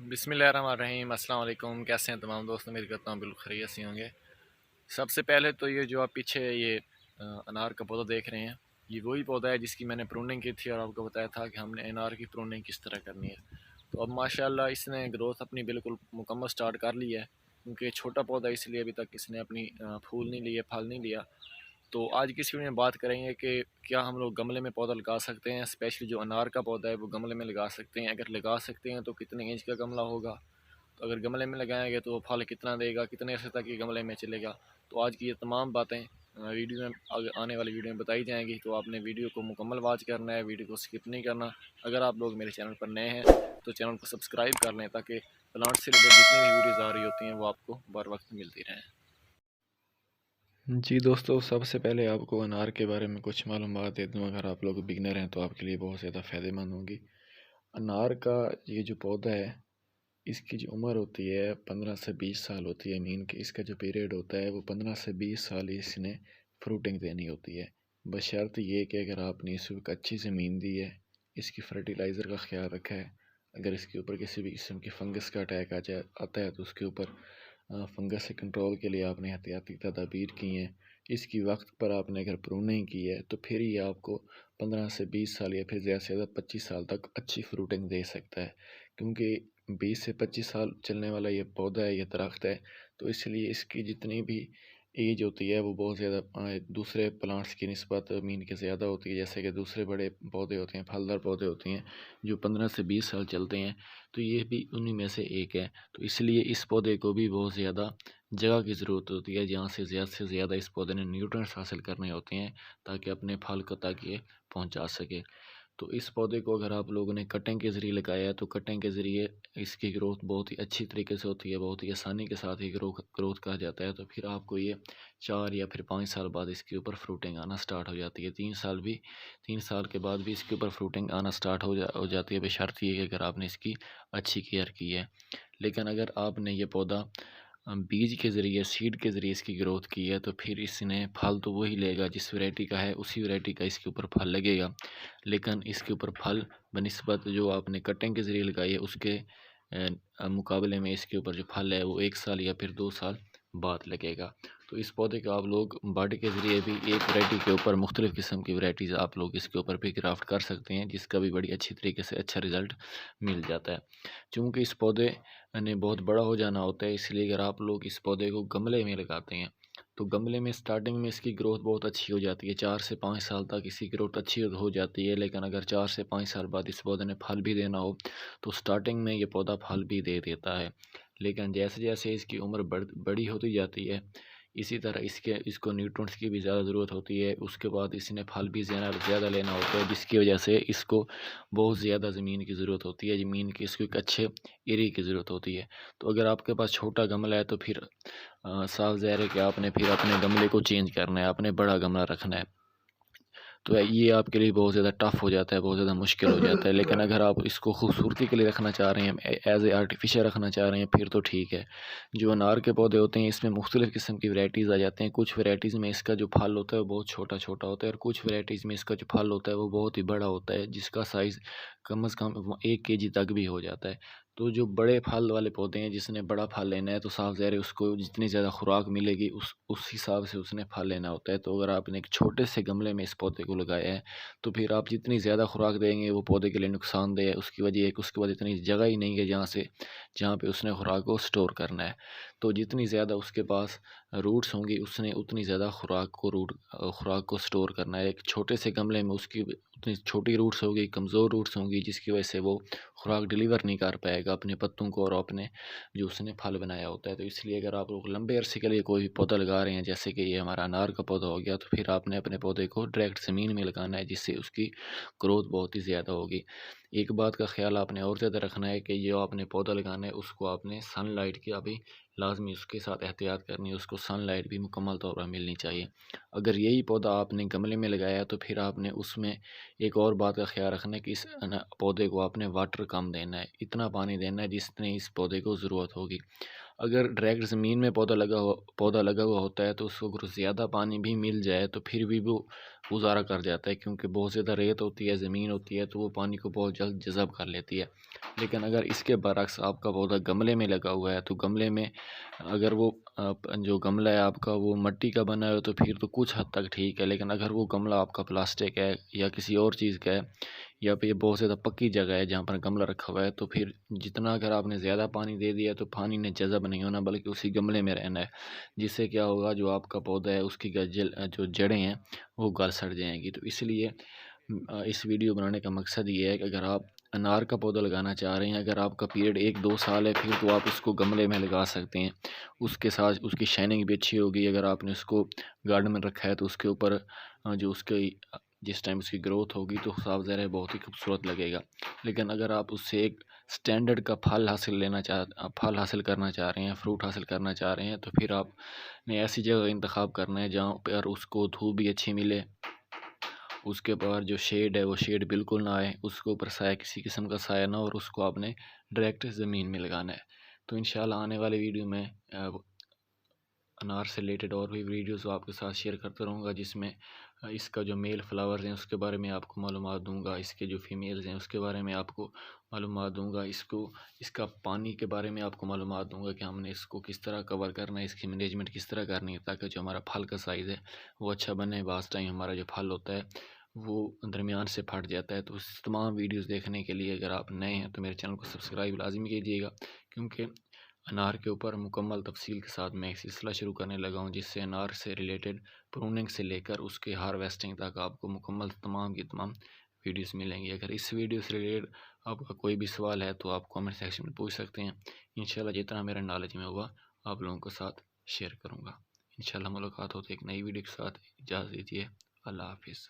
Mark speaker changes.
Speaker 1: बिस्मिल्लाहिर्रहमानिर्रहीम। अस्सलाम वालेकुम। कैसे हैं तमाम दोस्त? उम्मीद करता हूँ बिल्कुल खैरियत से होंगे। सबसे पहले तो ये जो आप पीछे ये अनार का पौधा देख रहे हैं, ये वही पौधा है जिसकी मैंने प्रूनिंग की थी और आपको बताया था कि हमने अनार की प्रूनिंग किस तरह करनी है। तो अब माशाल्लाह इसने ग्रोथ अपनी बिल्कुल मुकम्मल स्टार्ट कर ली है, क्योंकि छोटा पौधा इसलिए अभी तक इसने अपनी फूल नहीं लिए, फल नहीं लिया। तो आज की इस वीडियो में बात करेंगे कि क्या हम लोग गमले में पौधा लगा सकते हैं, स्पेशली जो अनार का पौधा है वो गमले में लगा सकते हैं। अगर लगा सकते हैं तो कितने इंच का गमला होगा, तो अगर गमले में लगाएंगे तो वो फल कितना देगा, कितने अर्से तक ये गमले में चलेगा। तो आज की ये तमाम बातें वीडियो में आने वाली वीडियो में बताई जाएंगी। तो आपने वीडियो को मुकम्मल वॉच करना है, वीडियो को स्किप नहीं करना। अगर आप लोग मेरे चैनल पर नए हैं तो चैनल को सब्सक्राइब कर लें, ताकि प्लांट से रिलेटेड जितनी भी वीडियोज़ आ रही होती हैं वो आपको बर वक्त मिलती रहें।
Speaker 2: जी दोस्तों, सबसे पहले आपको अनार के बारे में कुछ मालूमात दे दूँ। अगर आप लोग बिगनर हैं तो आपके लिए बहुत ज़्यादा फ़ायदेमंद होंगी। अनार का ये जो पौधा है, इसकी जो उम्र होती है 15 से 20 साल होती है। मीन कि इसका जो पीरियड होता है वो 15 से 20 साल ही इसने फ्रूटिंग देनी होती है। बशर्ते ये कि अगर आपने इसको एक अच्छी ज़मीन दी है, इसकी फर्टिलाइज़र का ख्याल रखा है। अगर इसके ऊपर किसी भी किस्म की फंगस का अटैक आता है तो उसके ऊपर फंगस से कंट्रोल के लिए आपने एहतियाती तदाबीर की हैं। इसकी वक्त पर आपने अगर प्रूनिंग की है तो फिर ये आपको 15 से 20 साल या फिर ज़्यादा से ज़्यादा 25 साल तक अच्छी फ्रूटिंग दे सकता है। क्योंकि 20 से 25 साल चलने वाला ये पौधा है, ये दरख्त है, तो इसलिए इसकी जितनी भी एज होती है वो बहुत ज़्यादा दूसरे प्लांट्स की निस्बत मीन के ज़्यादा होती है। जैसे कि दूसरे बड़े पौधे होते हैं, फलदार पौधे होते हैं जो 15 से 20 साल चलते हैं, तो ये भी उन्हीं में से एक है। तो इसलिए इस पौधे को भी बहुत ज़्यादा जगह की ज़रूरत होती है, जहाँ से ज़्यादा इस पौधे ने न्यूट्रिएंट्स हासिल करने होते हैं, ताकि अपने फल को तक ये पहुँचा सके। तो इस पौधे को अगर आप लोगों ने कटिंग के ज़रिए लगाया है तो कटिंग के ज़रिए इसकी ग्रोथ बहुत ही अच्छी तरीके से होती है, बहुत ही आसानी के साथ ही ग्रोथ कहा जाता है। तो फिर आपको ये 4 या फिर 5 साल बाद इसके ऊपर फ्रूटिंग आना स्टार्ट हो जाती है। 3 साल के बाद भी इसके ऊपर फ्रूटिंग आना स्टार्ट हो जाती है, बशर्ते ये कि अगर आपने इसकी अच्छी केयर की है। लेकिन अगर आपने ये पौधा बीज के ज़रिए, सीड के ज़रिए इसकी ग्रोथ की है, तो फिर इसने फल तो वही लेगा जिस वैरायटी का है, उसी वैरायटी का इसके ऊपर फल लगेगा। लेकिन इसके ऊपर फल बनिस्बत जो आपने कटिंग के ज़रिए लगाई है उसके मुकाबले में इसके ऊपर जो फल है वो 1 साल या फिर 2 साल बाद लगेगा। तो इस पौधे को आप लोग बड के ज़रिए भी एक वैरायटी के ऊपर मुख्तलिफ़ किस्म की वैरायटीज़ आप लोग इसके ऊपर भी ग्राफ्ट कर सकते हैं, जिसका भी बड़ी अच्छी तरीके से अच्छा रिज़ल्ट मिल जाता है। चूँकि इस पौधे ने बहुत बड़ा हो जाना होता है, इसलिए अगर आप लोग इस पौधे को गमले में लगाते हैं तो गमले में स्टार्टिंग में इसकी ग्रोथ बहुत अच्छी हो जाती है। 4 से 5 साल तक इसकी ग्रोथ अच्छी हो जाती है। लेकिन अगर 4 से 5 साल बाद इस पौधे ने फल भी देना हो तो स्टार्टिंग में ये पौधा फल भी दे देता है। लेकिन जैसे जैसे इसकी उम्र बड़ी होती जाती है, इसी तरह इसको न्यूट्रिएंट्स की भी ज़्यादा ज़रूरत होती है। उसके बाद इसने फल भी ज़्यादा लेना होता है, जिसकी वजह से इसको बहुत ज़्यादा ज़मीन की ज़रूरत होती है। ज़मीन की इसको एक अच्छे एरिया की ज़रूरत होती है। तो अगर आपके पास छोटा गमला है तो फिर साफ ज़ाहिर है कि आपने फिर अपने गमले को चेंज करना है, आपने बड़ा गमला रखना है। तो ये आपके लिए बहुत ज़्यादा टफ़ हो जाता है, बहुत ज़्यादा मुश्किल हो जाता है। लेकिन अगर आप इसको खूबसूरती के लिए रखना चाह रहे हैं, एज़ ए आर्टिफिशियल रखना चाह रहे हैं, फिर तो ठीक है। जो अनार के पौधे होते हैं इसमें मुख्तलिफ़ किस्म की वैराइटीज़ आ जाते हैं। कुछ वैराइटीज़ में इसका जो फल होता है वो बहुत छोटा-छोटा होता है, और कुछ वैराइटीज़ में इसका जो फल होता है वो बहुत ही बड़ा होता है, जिसका साइज़ कम से कम 1 केजी तक भी हो जाता है। तो जो बड़े फल वाले पौधे हैं, जिसने बड़ा फल लेना है, तो साफ ज़ाहिर है उसको जितनी ज़्यादा खुराक मिलेगी उस हिसाब से उसने फल लेना होता है। तो अगर आपने एक छोटे से गमले में इस पौधे को लगाया है तो फिर आप जितनी ज़्यादा खुराक देंगे वो पौधे के लिए नुकसानदेह है। उसकी वजह एक उसके बाद इतनी जगह ही नहीं है जहाँ पे उसने खुराक को स्टोर करना है। तो जितनी ज़्यादा उसके पास रूट्स होंगी उसने उतनी ज़्यादा खुराक को स्टोर करना है। एक छोटे से गमले में उसकी उतनी छोटी रूट्स होगी, कमज़ोर रूट्स होंगी, जिसकी वजह से वो खुराक डिलीवर नहीं कर पाएगा अपने पत्तों को और अपने जो उसने फल बनाया होता है। तो इसलिए अगर आप लोग लंबे अरसे के लिए कोई भी पौधा लगा रहे हैं, जैसे कि ये हमारा अनार का पौधा हो गया, तो फिर आपने अपने पौधे को डायरेक्ट ज़मीन में लगाना है, जिससे उसकी ग्रोथ बहुत ही ज़्यादा होगी। एक बात का ख़्याल आपने और ज़्यादा रखना है कि जो आपने पौधा लगाना है उसको आपने सनलाइट की अभी लाज़मी उसके साथ एहतियात करनी है, उसको सनलाइट भी मुकम्मल तौर पर मिलनी चाहिए। अगर यही पौधा आपने गमले में लगाया तो फिर आपने उसमें एक और बात का ख़्याल रखना है कि इस पौधे को आपने वाटर कम देना है, इतना पानी देना है जितनी इस पौधे को ज़रूरत होगी। अगर डायरेक्ट ज़मीन में पौधा लगा हुआ होता है तो उसको अगर ज़्यादा पानी भी मिल जाए तो फिर भी वो गुजारा कर जाता है, क्योंकि बहुत ज़्यादा रेत होती है, ज़मीन होती है, तो वो पानी को बहुत जल्द जज़ब कर लेती है। लेकिन अगर इसके बरक्स आपका पौधा गमले में लगा हुआ है, तो गमले में अगर वो जो गमला है आपका वो मिट्टी का बना है तो फिर तो कुछ हद तक ठीक है। लेकिन अगर वो गमला आपका प्लास्टिक है या किसी और चीज़ का है, या फिर बहुत ज़्यादा पक्की जगह है जहाँ पर गमला रखा हुआ है, तो फिर जितना अगर आपने ज़्यादा पानी दे दिया तो पानी ने जज़ब नहीं होना, बल्कि उसी गमले में रहना है। जिससे क्या होगा, जो आपका पौधा है उसकी जो जड़ें हैं वो गल सड़ जाएंगी। तो इसलिए इस वीडियो बनाने का मकसद ये है कि अगर आप अनार का पौधा लगाना चाह रहे हैं, अगर आपका पीरियड 1-2 साल है, फिर तो आप उसको गमले में लगा सकते हैं। उसके साथ उसकी शाइनिंग भी अच्छी होगी। अगर आपने उसको गार्डन में रखा है तो उसके ऊपर जो उसकी जिस टाइम उसकी ग्रोथ होगी तो साफ ज़ाहिर है बहुत ही खूबसूरत लगेगा। लेकिन अगर आप उससे एक स्टैंडर्ड का फल हासिल करना चाह रहे हैं, फ्रूट हासिल करना चाह रहे हैं, तो फिर आपने ऐसी जगह का इंतखाब करना है जहाँ पर उसको धूप भी अच्छी मिले, उसके बाद जो शेड है वो शेड बिल्कुल ना आए, उसके ऊपर साया किसी किस्म का साया ना हो, और उसको आपने डायरेक्ट ज़मीन में लगाना है। तो इंशाल्लाह आने वाले वीडियो में अनार से रिलेटेड और भी वीडियोस आपके साथ शेयर करता रहूँगा, जिसमें इसका जो मेल फ्लावर्स हैं उसके बारे में आपको मालूमात दूँगा, इसके जो फीमेल्स हैं उसके बारे में आपको मालूमात दूँगा, इसका पानी के बारे में आपको मालूमात दूँगा कि हमने इसको किस तरह कवर करना है, इसकी मैनेजमेंट किस तरह करनी है ताकि जो हमारा फल का साइज़ है वो अच्छा बने। बाज़ टाइम हमारा जो फल होता है वो दरमियान से फट जाता है। तो इस तमाम वीडियोस देखने के लिए अगर आप नए हैं तो मेरे चैनल को सब्सक्राइब लाज़मी कीजिएगा, क्योंकि अनार के ऊपर मुकम्मल तफसील के साथ मैं एक सिलसिला शुरू करने लगा हूँ, जिससे अनार से रिलेटेड प्रूनिंग से लेकर उसके हार्वेस्टिंग तक आपको मुकम्मल तमाम की तमाम वीडियोस मिलेंगी। अगर इस वीडियो से रिलेटेड आपका कोई भी सवाल है तो आप कमेंट सेक्शन में पूछ सकते हैं। इंशाल्लाह जितना मेरा नॉलेज में होगा आप लोगों के साथ शेयर करूँगा। इंशाल्लाह मुलाकात होती है एक नई वीडियो के साथ। इजाज़त दीजिए। अल्लाह हाफिज़।